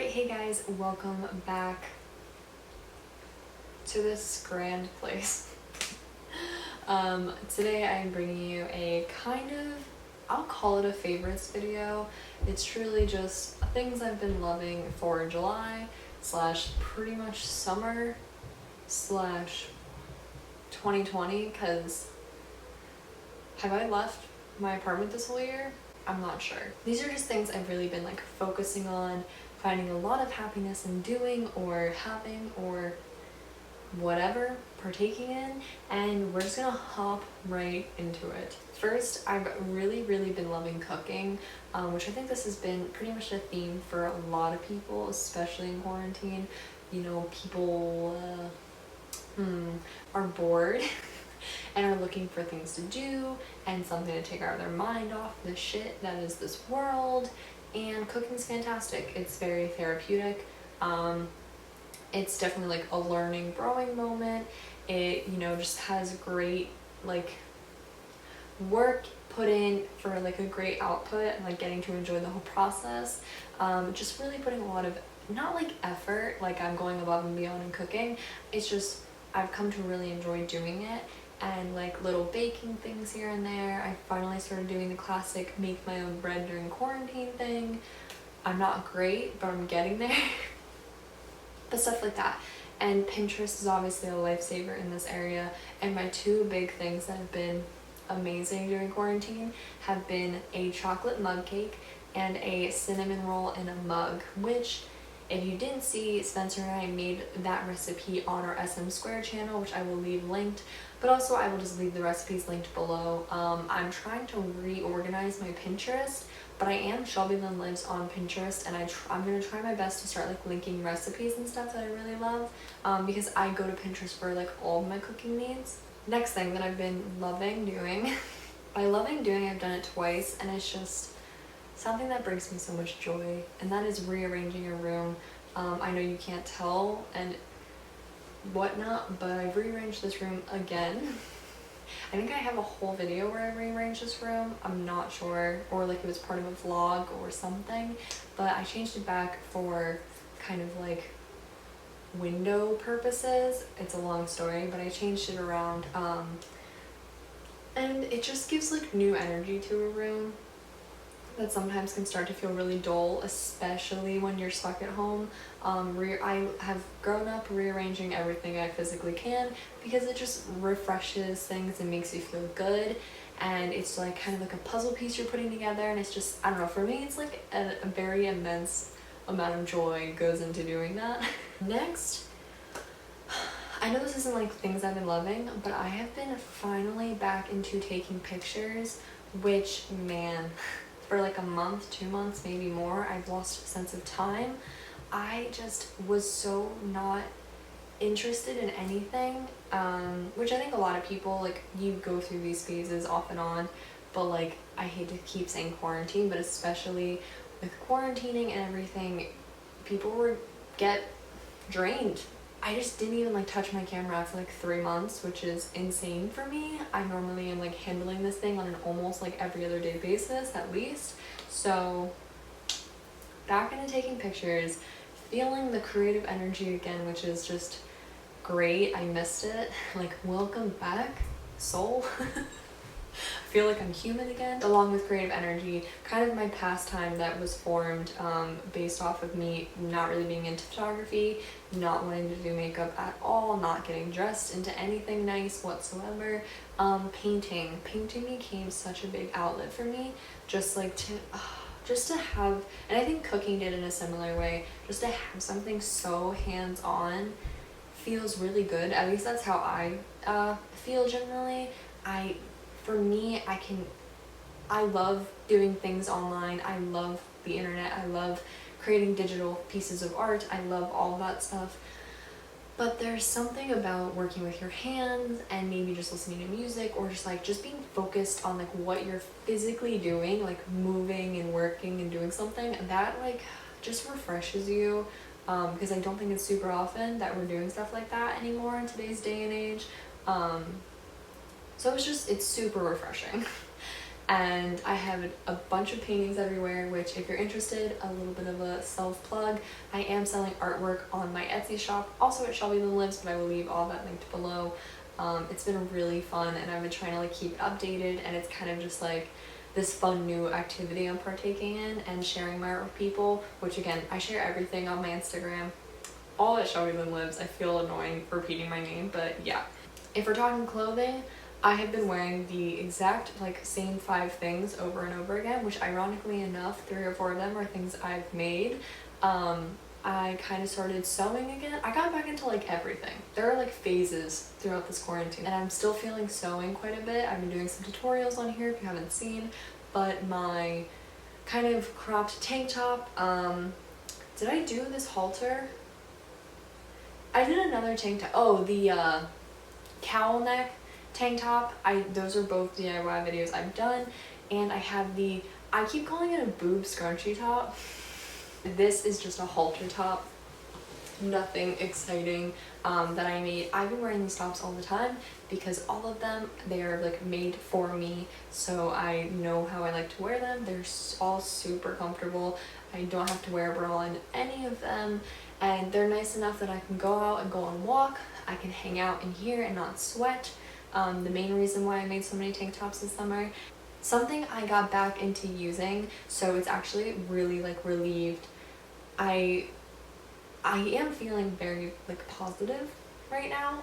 Alright, hey guys, welcome back to this grand place. Today I'm bringing you a I'll call it a favorites video. It's truly just things I've been loving for July slash pretty much summer slash 2020, because have I left my apartment this whole year? I'm not sure. These are just things I've really been focusing on, finding a lot of happiness in doing or having or whatever, partaking in, and we're just gonna hop right into it. First, I've really been loving cooking, which I think this has been pretty much a theme for a lot of people, especially in quarantine. You know, people are bored and are looking for things to do and something to take out of their mind off the shit that is this world, and cooking's fantastic. It's very therapeutic. It's definitely a learning, growing moment. It, just has great work put in for a great output, and getting to enjoy the whole process. Just really putting a lot of, not effort, I'm going above and beyond in cooking. It's just I've come to really enjoy doing it, and little baking things here and there. I finally started doing the classic make my own bread during quarantine thing. I'm not great, but I'm getting there. But stuff like that. And Pinterest is obviously a lifesaver in this area, and my two big things that have been amazing during quarantine have been a chocolate mug cake and a cinnamon roll in a mug, which if you didn't see, Spencer and I made that recipe on our SM Square channel, which I will leave linked, but also I will just leave the recipes linked below. I'm trying to reorganize my Pinterest, but I am Shelby Lynn Lives on Pinterest, and I'm going to try my best to start linking recipes and stuff that I really love, because I go to Pinterest for all of my cooking needs. Next thing that I've been loving doing, by loving doing, I've done it twice, and it's just something that brings me so much joy, and that is rearranging a room. I know you can't tell and whatnot, but I've rearranged this room again. I think I have a whole video where I rearranged this room. I'm not sure, or it was part of a vlog or something, but I changed it back for kind of window purposes. It's a long story, but I changed it around, and it just gives new energy to a room that sometimes can start to feel really dull, especially when you're stuck at home. I have grown up rearranging everything I physically can, because it just refreshes things and makes you feel good, and it's kind of a puzzle piece you're putting together, and it's just, I don't know, for me it's a very immense amount of joy goes into doing that. Next, I know this isn't things I've been loving, but I have been finally back into taking pictures, which, man, for a month, 2 months, maybe more, I've lost a sense of time. I just was so not interested in anything, which I think a lot of people, you go through these phases off and on, but I hate to keep saying quarantine, but especially with quarantining and everything, people get drained. I just didn't even touch my camera for 3 months, which is insane for me. I normally am handling this thing on an almost every other day basis at least. So back into taking pictures, feeling the creative energy again, which is just great. I missed it. Welcome back, soul. I feel I'm human again. Along with creative energy, kind of my pastime that was formed based off of me not really being into photography, not wanting to do makeup at all, not getting dressed into anything nice whatsoever. Painting became such a big outlet for me, just to have, and I think cooking did in a similar way, just to have something so hands-on feels really good. At least that's how I feel generally. For me, I love doing things online. I love the internet. I love creating digital pieces of art. I love all that stuff. But there's something about working with your hands and maybe just listening to music, or just being focused on what you're physically doing, moving and working and doing something that just refreshes you. Because I don't think it's super often that we're doing stuff like that anymore in today's day and age. So it's super refreshing. and I have a bunch of paintings everywhere, which if you're interested, a little bit of a self-plug, I am selling artwork on my Etsy shop, also at Shelby Lynn Lives, but I will leave all that linked below. It's been really fun, and I've been trying to like keep it updated, and it's kind of just like this fun new activity I'm partaking in and sharing my art with people, which again, I share everything on my Instagram, all at Shelby Lynn Lives. I feel annoying repeating my name, but yeah. If we're talking clothing, I have been wearing the exact like same 5 things over and over again, which ironically enough, 3 or 4 of them are things I've made. I kind of started sewing again. I got back into like everything. There are like phases throughout this quarantine, and I'm still feeling sewing quite a bit. I've been doing some tutorials on here if you haven't seen, but my kind of cropped tank top, did I do this halter? I did another tank top. Oh, the cowl neck tank top. Those are both DIY videos I've done, and I have the, I keep calling it a boob scrunchie top. This is just a halter top, nothing exciting that I made. I've been wearing these tops all the time because all of them, they are like made for me, so I know how I like to wear them. They're all super comfortable. I don't have to wear a bra in any of them, and they're nice enough that I can go out and go on a walk. I can hang out in here and not sweat. The main reason why I made so many tank tops this summer. Something I got back into using, so it's actually really like relieved. I am feeling very like positive right now,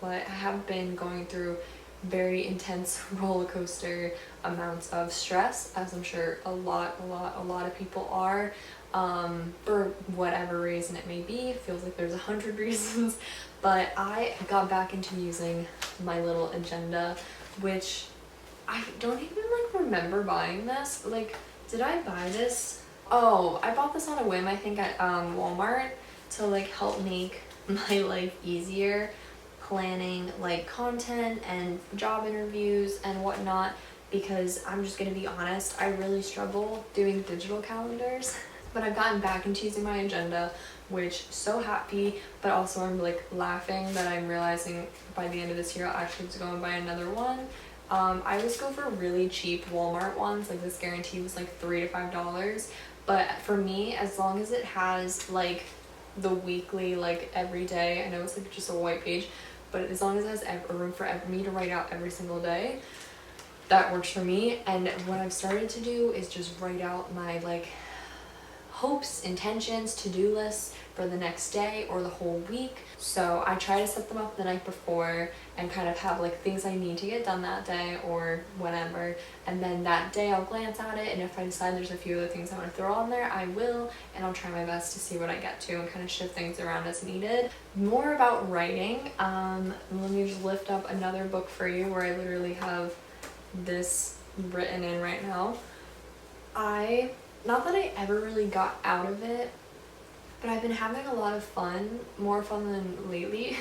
but I have been going through very intense roller coaster amounts of stress, as I'm sure a lot of people are, for whatever reason it may be. It feels like there's 100 reasons, but I got back into using my little agenda, which I don't even like remember buying this. Like, did I buy this? Oh, I bought this on a whim, I think at Walmart, to like help make my life easier planning like content and job interviews and whatnot, because I'm just gonna be honest, I really struggle doing digital calendars. But I've gotten back into using my agenda, which so happy, but also I'm like laughing that I'm realizing by the end of this year I'll actually have to go and buy another one. I always go for really cheap Walmart ones, like this guarantee was like $3 to $5, but for me, as long as it has like the weekly, like every day, I know it's like just a white page, but as long as it has a room for me to write out every single day, that works for me. And what I've started to do is just write out my like hopes, intentions, to-do lists for the next day or the whole week. So I try to set them up the night before and kind of have like things I need to get done that day or whatever, and then that day I'll glance at it, and if I decide there's a few other things I want to throw on there, I will, and I'll try my best to see what I get to and kind of shift things around as needed. More about writing, let me just lift up another book for you where I literally have this written in right now. Not that I ever really got out of it, but I've been having a lot of fun, more fun than lately,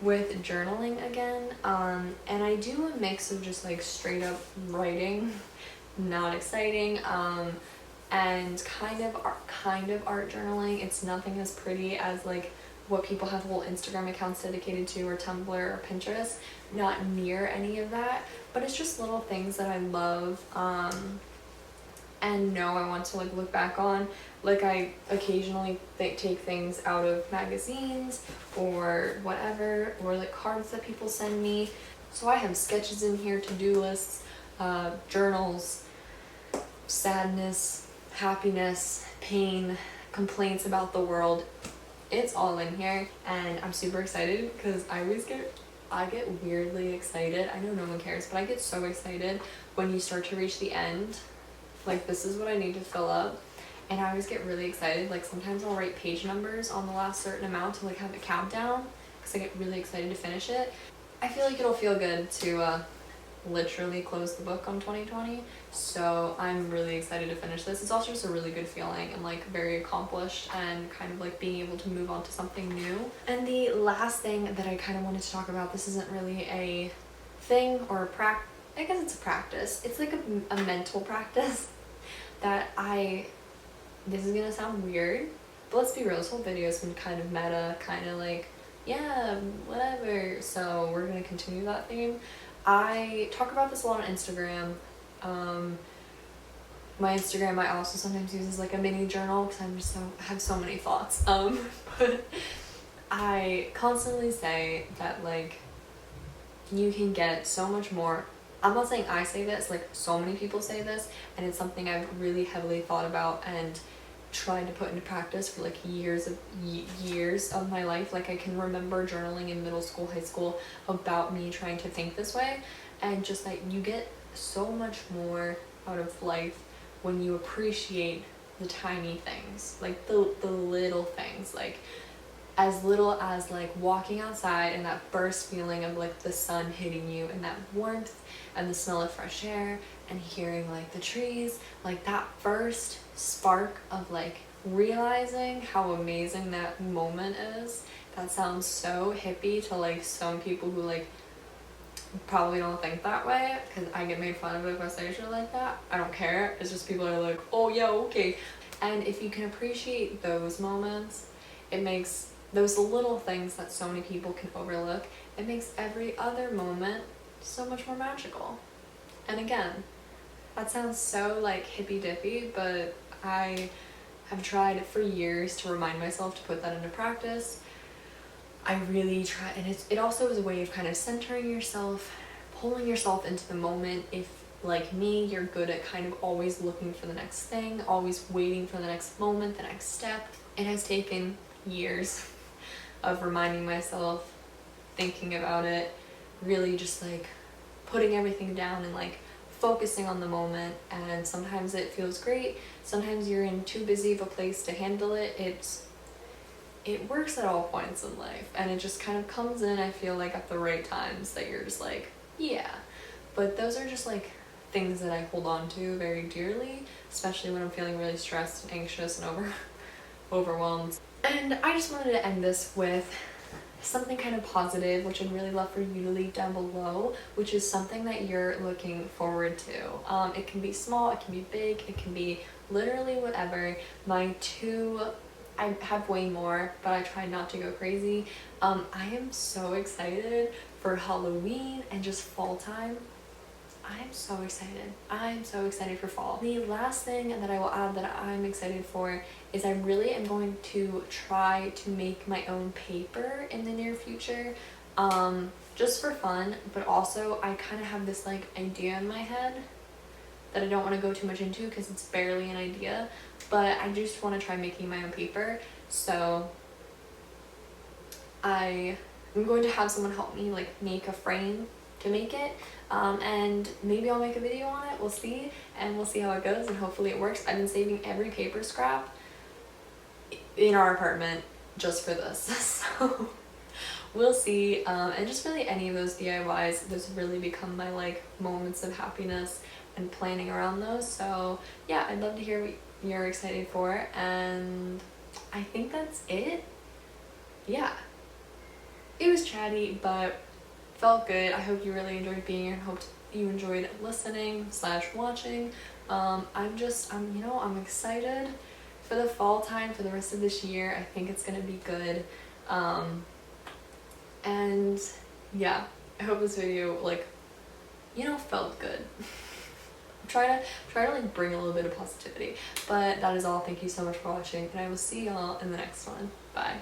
with journaling again. And I do a mix of just like straight up writing, not exciting, and kind of art journaling. It's nothing as pretty as like what people have whole Instagram accounts dedicated to, or Tumblr or Pinterest. Not near any of that, but it's just little things that I love, and know I want to like look back on. Like I occasionally take things out of magazines or whatever, or like cards that people send me. So I have sketches in here, to-do lists, journals, sadness, happiness, pain, complaints about the world. It's all in here, and I'm super excited because I get weirdly excited. I know no one cares, but I get so excited when you start to reach the end. Like, this is what I need to fill up, and I always get really excited. Like, sometimes I'll write page numbers on the last certain amount to like have a countdown because I get really excited to finish it. I feel like it'll feel good to literally close the book on 2020, so I'm really excited to finish this. It's also just a really good feeling and like very accomplished, and kind of like being able to move on to something new. And the last thing that I kind of wanted to talk about, this isn't really a thing or a practice, I guess it's a practice. It's like a mental practice that this is gonna sound weird, but let's be real, this whole video has been kind of meta, kind of like, yeah, whatever, so we're gonna continue that theme. I talk about this a lot on Instagram, My Instagram I also sometimes use as like a mini journal because I have so many thoughts. But I constantly say that like you can get so much more. I'm not saying I say this, like so many people say this, and it's something I've really heavily thought about and tried to put into practice for like years of my life. Like I can remember journaling in middle school, high school about me trying to think this way, and just like you get so much more out of life when you appreciate the tiny things, like the little things, like as little as like walking outside and that first feeling of like the sun hitting you and that warmth and the smell of fresh air and hearing like the trees, like that first spark of like realizing how amazing that moment is. That sounds so hippie to like some people who like probably don't think that way, because I get made fun of if I say shit like that. I don't care. It's just people are like, oh yeah, okay. And if you can appreciate those moments, it makes those little things that so many people can overlook, it makes every other moment so much more magical. And again, that sounds so like hippy dippy, but I have tried for years to remind myself to put that into practice. I really try, and it also is a way of kind of centering yourself, pulling yourself into the moment. If, like me, you're good at kind of always looking for the next thing, always waiting for the next moment, the next step. It has taken years of reminding myself, thinking about it, really just like putting everything down and like focusing on the moment. And sometimes it feels great, sometimes you're in too busy of a place to handle it. It works at all points in life, and it just kind of comes in, I feel like, at the right times that you're just like, yeah. But those are just like things that I hold on to very dearly, especially when I'm feeling really stressed and anxious and overwhelmed. And I just wanted to end this with something kind of positive, which I'd really love for you to leave down below, which is something that you're looking forward to. It can be small, it can be big, it can be literally whatever. I have way more, but I try not to go crazy. I am so excited for Halloween and just fall time. I'm so excited. I'm so excited for fall. The last thing that I will add that I'm excited for is I really am going to try to make my own paper in the near future, just for fun, but also I kind of have this like idea in my head that I don't want to go too much into because it's barely an idea, but I just want to try making my own paper. So I'm going to have someone help me like make a frame to make it, and maybe I'll make a video on it. We'll see, and we'll see how it goes, and hopefully it works. I've been saving every paper scrap in our apartment just for this. So we'll see. And just really any of those DIYs, those really become my like moments of happiness and planning around those. So yeah, I'd love to hear what you're excited for, and I think that's it. Yeah, it was chatty, but felt good. I hope you really enjoyed being here and hope you enjoyed listening / watching. I'm excited for the fall time, for the rest of this year. I think it's gonna be good. And yeah, I hope this video felt good. try to like bring a little bit of positivity. But that is all. Thank you so much for watching, and I will see y'all in the next one. Bye.